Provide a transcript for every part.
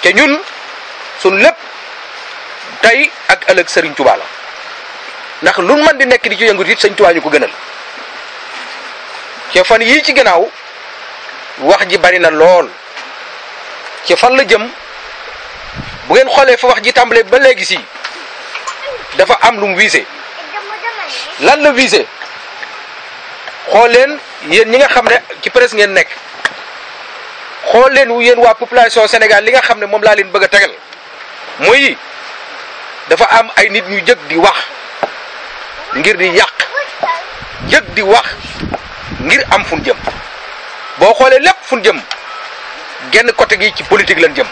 te ñun suñ lépp tey ak ëllëg Serigne Touba la ndax lu mën di nekk di ci yëngut it Serigne Touba ñu ko gënal ci fan yii ci gannaaw wax ji bari na lool ci fan la jëm bu ngeen xoolee fa wax ji tàmbalee ba léegi si dafa am lu mu visé lan la visé xool leen yéen ñi nga xam ne ci presse ngeen nekk xool leen yéen waa population Sénégal li nga xam ne moom laa leen bëgg a tegal muy dafa am ay nit ñu jëg di wax ngir di yàq jëg di wax ngir am fu ñu jëm boo xoolee lépp fu ñu jëm genn côté gi ci politique lañ jëm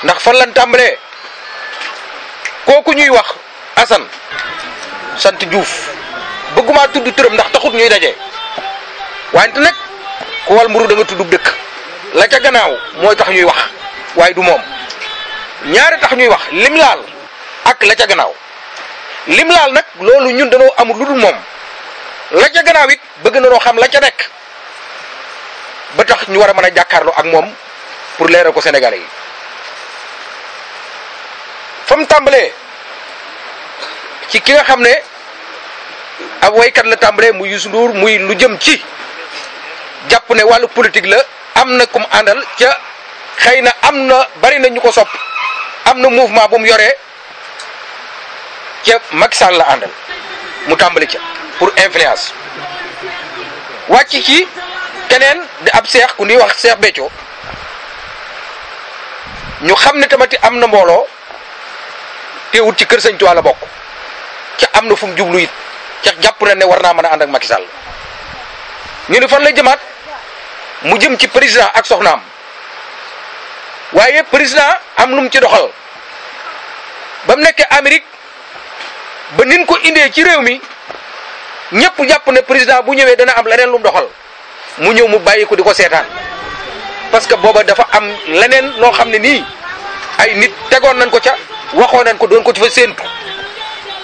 ndax fan lañ tàmbalee kooku ñuy wax Assane sant Diouf bëgguma tudd turam ndax taxut ñuy daje wante nag ku wal mburu da nga tudd dëkk la ca gannaaw mooy tax ñuy wax waaye du moom ñaari tax ñuy wax lim laal ak la ca gannaaw lim laal nag loolu ñun dañoo amul lu dul moom la ca gannaaw it bëgg na noo xam la ca nekk ba tax ñu war a mën a jàkkaarloo ak moom pour leeral ko Sénégalais yi fa mu tàmbalee ci ki nga xam ne ab waykat la tàmbalee muy Youssou Ndour muy lu jëm ci jàpp ne wàllu politique la am na kum àndal ca xëy na am na bari na ñu ko sopp am na mouvement bu mu yoree ca Macky Sall la àndal mu tàmbali ca pour influence wàcc ci keneen di ab seex ku ñuy wax Seex Béthio ñu xam ne tamit am na mbooloo teewut ci kër Sëñ Tuubaa la bokk ca am na fu mu jublu it ca jàpp na ne war naa mën a ànd ak Macky Sall ñu ne fan la jëmaat mu jëm ci président ak soxnaam waaye président am lu mu ci doxal ba mu nekkee Amérique ba nin ko indee ci réew mi ñëpp jàpp ne président bu ñëwee dana am leneen lu mu doxal mu ñëw mu bàyyi ko di ko seetaan parce que booba dafa am leneen loo xam ne nii ay nit tegoon nañ ko ca waxoon nañ ko doon ko ci fa séentu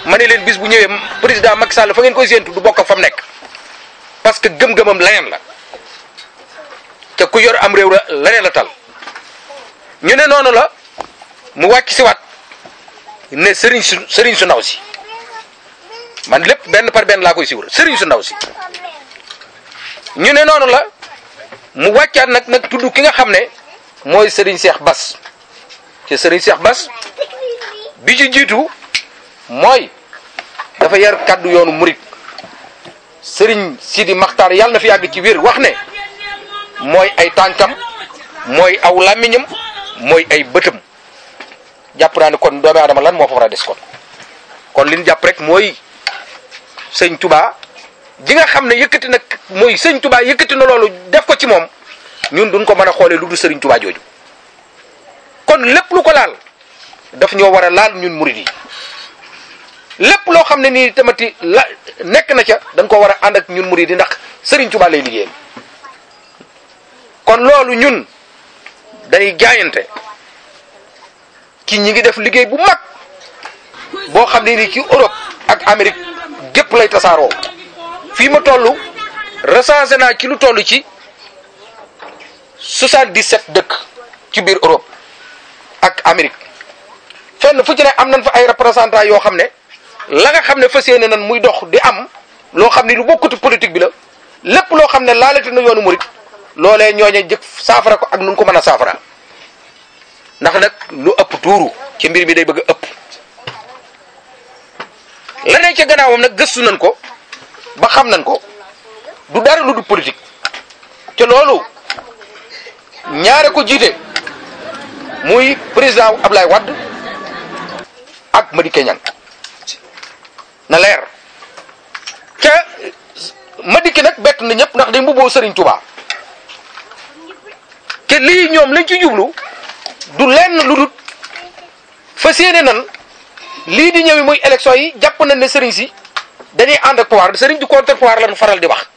ma ne leen bis bu ñëwee président Macky Sall fa ngeen koy séentu du bokk ak fa mu nekk parce que gëm-gëmam leneen la te ku yor am réew la leneen la tal ñu ne noonu la mu wàcc si waat ne sëriñ su ndaw si man lépp benn par benn laa koy siwra sëriñ su ndaw si ñu ne noonu la mu wàccaat nag tudd ki nga xam ne mooy sëriñ Cheikh Bass te sëriñ Cheikh Bass bi ci jiitu mooy dafa yar kàddu yoonu murit sëriñ Sidi Maxtaar yàlla na fi yàgg ci wér wax ne mooy ay tànkam mooy aw làmmiñam mooy ay bëtam jàpp naa ne kon doomi aadama lan moo fa war a des kon li ñu jàpp rek mooy sëñ Touba ji nga xam ne yëkkati nag mooy sëñ Touba yëkkati na loolu def ko ci moom ñun duñ ko mën a xoolee lu dul sëriñ Touba jooju kon lépp lu ko laal daf ñoo war a laal ñun murid yi lépp loo xam ne nii tamati la nekk na ca dañ ko war a ànd ak ñun murid yi ndax sëriñ Touba lay liggéeyal kon loolu ñun dañuy jaayante ci ñi ngi def liggéey bu mag boo xam ne nii ci Europe ak Amérique gépp lay tasaaroo fii ma toll recensé naa ci lu toll ci 77 dëkk ci biir Europe ak Amérique fenn fu ci ne am nañ fa ay représentants yoo xam ne la nga xam ne fas yéene nan muy dox di am loo xam ne lu bokkuti politique bi la lépp loo xam ne laalati na yoonu murit loolee ñooñe jëkk saafara ko ak nu ko mën a saafara ndax nag lu ëpp tuuru ci mbir mi day bëgg a ëpp la ne ca gannaawam nag gëstu nañ ko ba xam nañ ko du dara lu du politique te loolu ñaare ko jiite muy président Ablaye Wade ak Madické Niang na leer ca Madické nag bett na ñëpp ndax day mbubboo Serigne Touba te lii ñoom lañ ci jublu du lenn lu dul fas yéene nan lii di ñëwi muy élection yi jàpp nañ ne Serigne si dañuy ànd ak pouvoir Serigne du contre pouvoir lañu faral di wax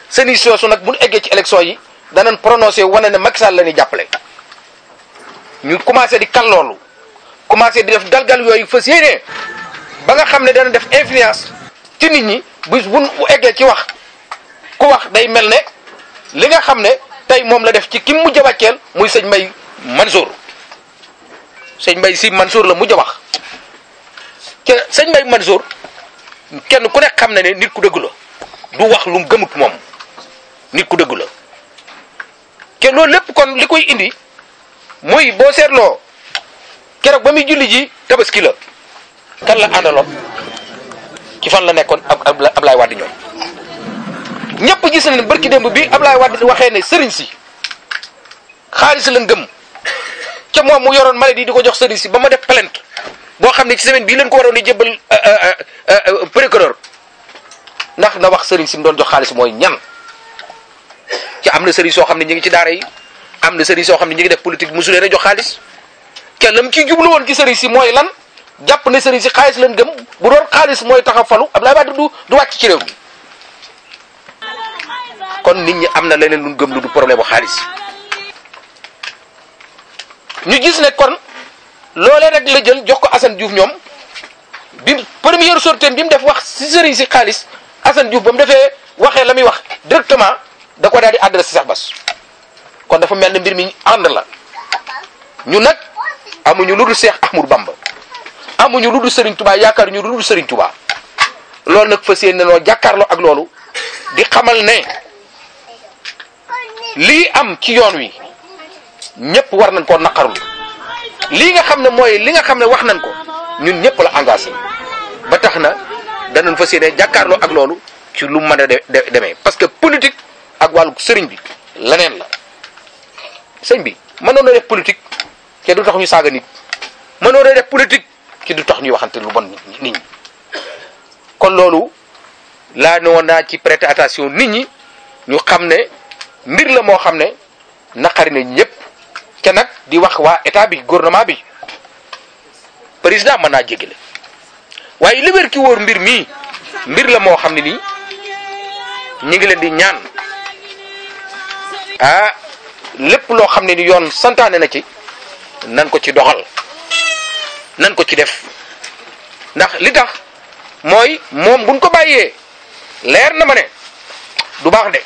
Serigne soosu nag bu ñu eggee ci élection yi danañ prononcé wane ne Macky Sall la ñuy jàppale ñu commencé di kal loolu commencé di def galgal yooyu fas yéene ba nga xam ne dana def influence ci nit ñi bu eggee ci wax ku wax day mel ne li nga xam ne tey moom la def ci ki mujj a wàcceel muy sëñ May Mansour sëñ Mbaye Sy Mansour la mujj a wax te sëñ Mbaye Mansour kenn ku nekk xam na ne nit ku dëgg la du wax lu mu gëmut moom nit ku dëgg la te loolu lépp kon li koy indi mooy boo seetloo keroog ba muy julli ji tabaski la kan la àndaloon ci fan la nekkoon Ablaye Wade ñoom ñëpp gis nañ barki démb bi Ablaye Wade waxee ne sëriñ si xaalis la ngëm ca moom mu yoroon maladie di ko jox sëriñ si ba ma def plainte boo xam ne ci semaine bii leen ko waroon a jébbal procureur ndax na wax sëriñ si mu doon jox xaalis mooy ñan ci am na sëriñ soo xam ne ñu ngi ci daara yi am na sëriñ soo xam ne ñu ngi def politique mosu leen a jox xaalis te lam ci jublu woon ci sëriñ si mooy lan jàpp ne sëriñ si xaalis leen gëm bu doon xaalis mooy tax a falu Abdoulaye Wade du wàcc ci réew mi kon nit ñi am na leneen lu gëm lu du problème bu xaalis ñu gis ne kon loolee rek la jël jox ko Assane Diouf ñoom bi première sortie bi mu def wax si sëriñ si xaalis Assane Diouf ba mu defee waxee la muy wax directement da ko daal di adressé Cheikh Bass kon dafa mel ne mbir mi ànd la ñu nag amuñu lu dul Cheikh Ahmadou Bamba amuñu lu dul Serigne Touba yaakaar ñu lu dul Serigne Touba loolu nag fas yéene noo jàkkaarloo ak loolu di xamal ne lii am ci yoon wi ñëpp war nañ koo naqarul lii nga xam ne mooy li nga xam ne wax nañ ko ñun ñëpp la engagé ba tax na danañ fas yéene jàkkaarloo ak loolu ci lu mën a demee parce que politique ak wàllu sëriñ bi leneen la sëñ bi mënoon na def politique te du tax ñu saaga nit mënoon na def politique ci du tax ñuy waxante lu bon nit ñi kon loolu laa ne woon naa ci prêter attention nit ñi ñu xam ne mbir la moo xam ne naqari na ñëpp te nag di wax waa état bi gouvernement bi président mën naa jégale waaye li wér ki wóor mbir mii mbir la moo xam ne nii ñi ngi leen di ñaan lépp loo xam ne ni yoon santaane na ci nan ko ci doxal nan ko ci def ndax li tax mooy moom buñ ko bàyyee leer na ma ne du baax de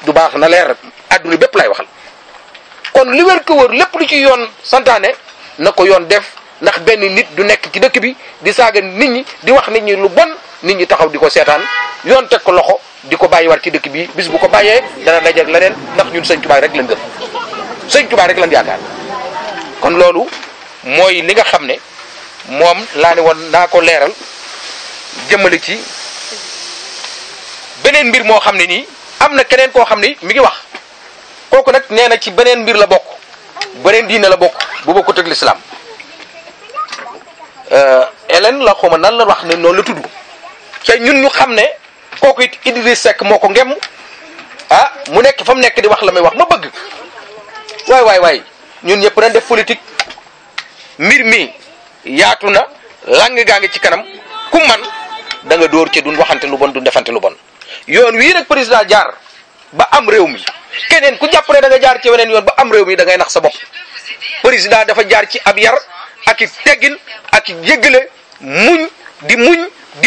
du baax na leer adduna bépp lay waxal kon li wér ko wër lépp lu ci yoon santaane na ko yoon def ndax benn nit du nekk ci dëkk bi di saaga nit ñi di wax nit ñi lu bon nit ñi taxaw di ko seetaan yoon teg ko loxo di ko bàyyiwaat ci dëkk bi bis bu ko bàyyee dana daje ak leneen ndax ñun sëñ Tuubaa rek lañ gëm sëñ Tuubaa rek lañ yaakaar kon loolu mooy li nga xam ne moom laa ne woon naa ko leeral jëmale ci beneen mbir moo xam ne nii am na keneen koo xam ne mi ngi wax kooku nag nee na ci beneen mbir la bokk beneen diine la bokk bu bokkut ak lislaam Hélène la xawma nan la wax ne noonu la tudd te ñun ñu xam ne kooku it Idriss Seck moo ko ngem mu nekk fa mu nekk di wax la may wax ma bëgg waay ñun ñëpp nañ def politique mbir mi yaatu na lang gaa ngi ci kanam ku man da nga dóor ci duñ waxante lu bon duñ defante lu bon yoon wii nag président jaar ba am réew mi keneen ku jàpp ne da nga jaar ci weneen yoon ba am réew mi da ngay nax sa bopp président dafa jaar ci ab yar ak i teggin ak i yëggale muñ di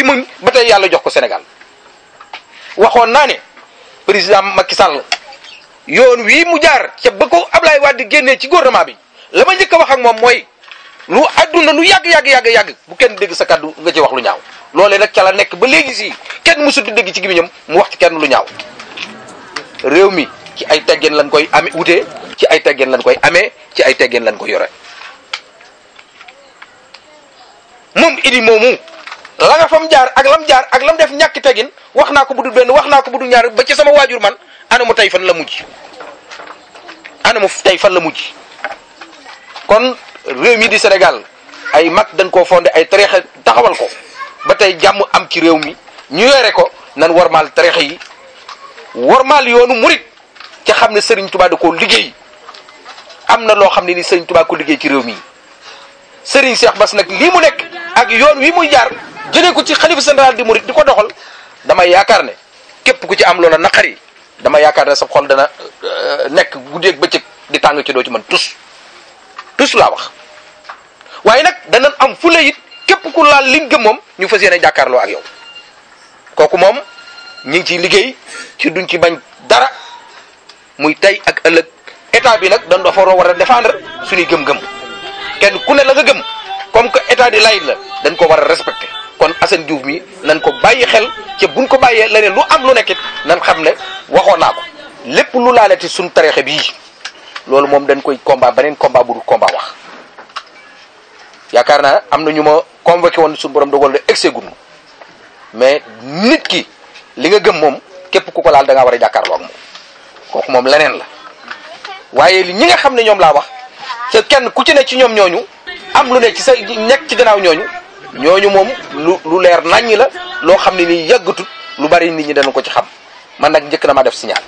muñ ba tey yàlla jox ko Sénégal waxoon naa ne président Macky Sall yoon wii mu jaar ca ba ko Ablaye Wade génnee ci gouvernement bi la ma njëkk a wax ak moom mooy lu adduna lu yàgg bu kenn dégg sa kaddu nga ci wax lu ñaaw loolee nag ca la nekk ba léegi si kenn mësul di dégg ci gémmiñam mu wax ci kenn lu ñaaw réew mi ci ay teggeen lañ koy amee wutee ci ay teggeen lañ koy amee ci ay teggeen lañ koy yore moom idi moomu la nga fam jaar ak lam def ñàkki teggin wax naa ko bu dul benn wax naa ko bu dul ñaar ba ci sama waajur man ana mu tey fan la mujj kon réew mi di Sénégal ay mag dañ koo fondé ay tariixa taxawal ko ba tey jàmm am ci réew mi ñu yore ko nan warmaal tariixa yi warmaal yoonu murit ca xam ne Serigne Touba da koo liggéey am na loo xam ne ni Serigne Touba ko liggéey ci réew mi Serigne Cheikh Bass nag lii mu nekk ak yoon wi muy jaar jëlee ko ci xalifa général di murit di ko doxal damay yaakaar ne képp ku ci am loola naqari dama yaakaar ne sa xol dana nekk guddeeg bëccëg di tàng ci doo ci mën tus laa wax waaye nag danañ am fula it képp ku laal liñ gëm moom ñu fas yéene jàkkaarloo ak yow kooku moom ñu ngi ciy liggéey ci duñ ci bañ dara muy tey ak ëllëg état bi nag dañ dafa war a défendre suñuy gëm-gëm kenn ku ne la nga gëm comme que état di laïc la dañ ko war a respecté kon Assane Diouf mi nañ ko bàyyi xel ca buñ ko bàyyee leneen lu am lu nekkit nañ xam ne waxoon naa ko lépp lu laalati suñ tariixa bii loolu moom dañ koy combat beneen combat bu dul combat wax yaakaar naa am na ñu ma convoqué woon suñu borom dogal na excès gu mais nit ki li nga gëm moom képp ku ko laal da ngaa war a jàkkaarloo ak moom kooku moom leneen la waaye ñi nga xam ne ñoom laa wax ca kenn ku ci ne ci ñoom ñooñu am lu ne ci sa nekk ci gannaaw ñooñu moom lu leer naññi la loo xam ne nii yàggatut lu bari nit ñi dañu ko ci xam man nag njëkk na maa def signal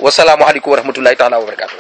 wasalaamualeykum wa rahmatullahi taala wa barakatuh